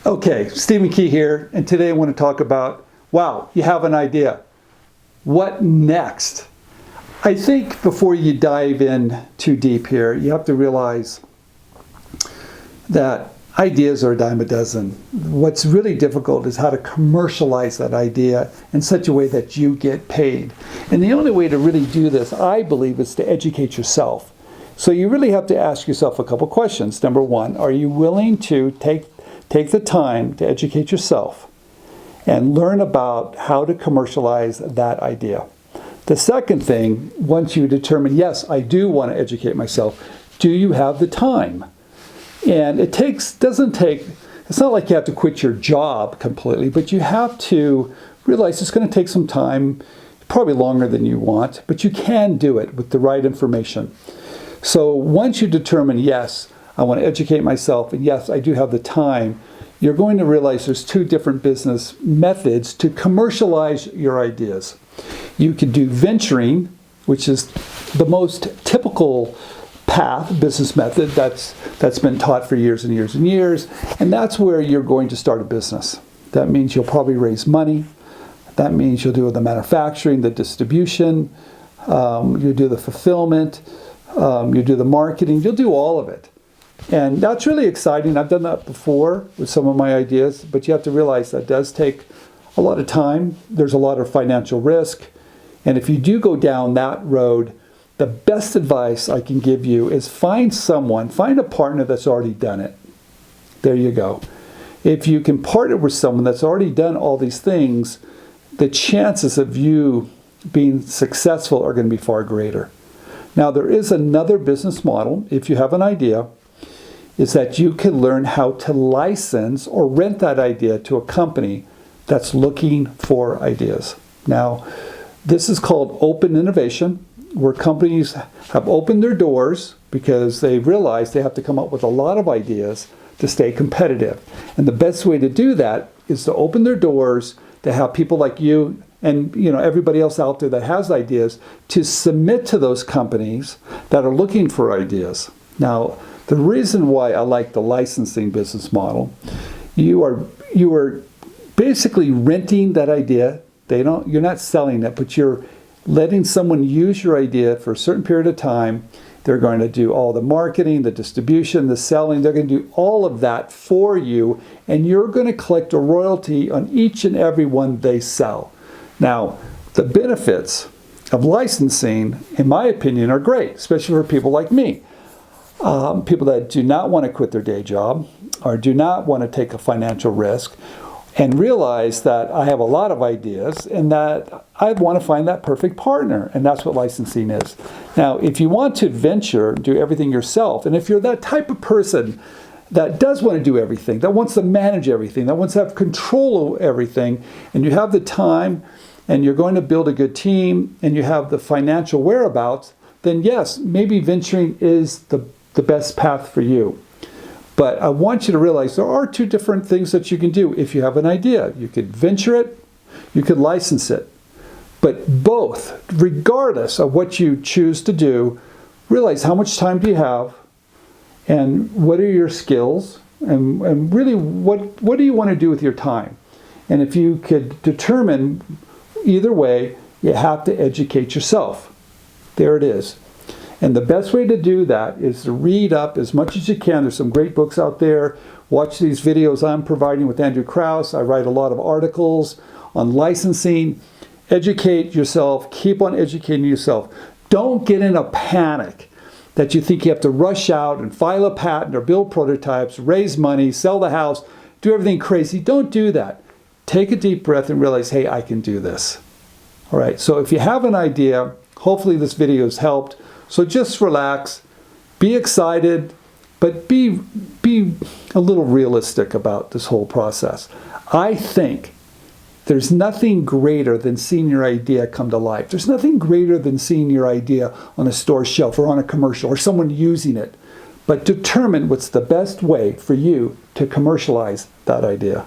Okay, Stephen Key here, and today I want to talk about, wow, you have an idea. What next? I think before you dive in too deep here, you have to realize that ideas are a dime a dozen. What's really difficult is how to commercialize that idea in such a way that you get paid. And the only way to really do this, I believe, is to educate yourself. So you really have to ask yourself a couple questions. Number one, are you willing to take the time to educate yourself and learn about how to commercialize that idea? The second thing, once you determine, yes, I do want to educate myself, do you have the time? And it's not like you have to quit your job completely, but you have to realize it's going to take some time, probably longer than you want, but you can do it with the right information. So once you determine, yes, I want to educate myself, and yes, I do have the time, you're going to realize there's two different business methods to commercialize your ideas. You could do venturing, which is the most typical business method that's been taught for years and years and years, and that's where you're going to start a business. That means you'll probably raise money. That means you'll do the manufacturing, the distribution, you do the fulfillment, you do the marketing, you'll do all of it. And that's really exciting. I've done that before with some of my ideas, but you have to realize that does take a lot of time. There's a lot of financial risk. And if you do go down that road, the best advice I can give you is find a partner that's already done it. There you go. If you can partner with someone that's already done all these things, the chances of you being successful are going to be far greater. Now, there is another business model, if you have an idea, is that you can learn how to license or rent that idea to a company that's looking for ideas. Now, this is called open innovation, where companies have opened their doors because they realize they have to come up with a lot of ideas to stay competitive. And the best way to do that is to open their doors, to have people like you and everybody else out there that has ideas to submit to those companies that are looking for ideas. Now, the reason why I like the licensing business model, you are basically renting that idea. You're not selling it, but you're letting someone use your idea for a certain period of time. They're going to do all the marketing, the distribution, the selling. They're going to do all of that for you, and you're going to collect a royalty on each and every one they sell. Now, the benefits of licensing, in my opinion, are great, especially for people like me. People that do not want to quit their day job or do not want to take a financial risk and realize that I have a lot of ideas and that I want to find that perfect partner, and that's what licensing is. Now, if you want to venture, do everything yourself, and if you're that type of person that does want to do everything, that wants to manage everything, that wants to have control of everything, and you have the time, and you're going to build a good team, and you have the financial whereabouts, then yes, maybe venturing is the best path for you. But I want you to realize there are two different things that you can do if you have an idea. You could venture it, you could license it. But both, regardless of what you choose to do, realize how much time do you have, and what are your skills, and really what do you want to do with your time. And if you could determine either way, you have to educate yourself. There it is. And the best way to do that is to read up as much as you can. There's some great books out there. Watch these videos I'm providing with Andrew Krause. I write a lot of articles on licensing. Educate yourself. Keep on educating yourself. Don't get in a panic that you think you have to rush out and file a patent or build prototypes, raise money, sell the house, do everything crazy. Don't do that. Take a deep breath and realize, hey, I can do this. All right, so if you have an idea, hopefully this video has helped. So just relax, be excited, but be a little realistic about this whole process. I think there's nothing greater than seeing your idea come to life. There's nothing greater than seeing your idea on a store shelf or on a commercial or someone using it. But determine what's the best way for you to commercialize that idea.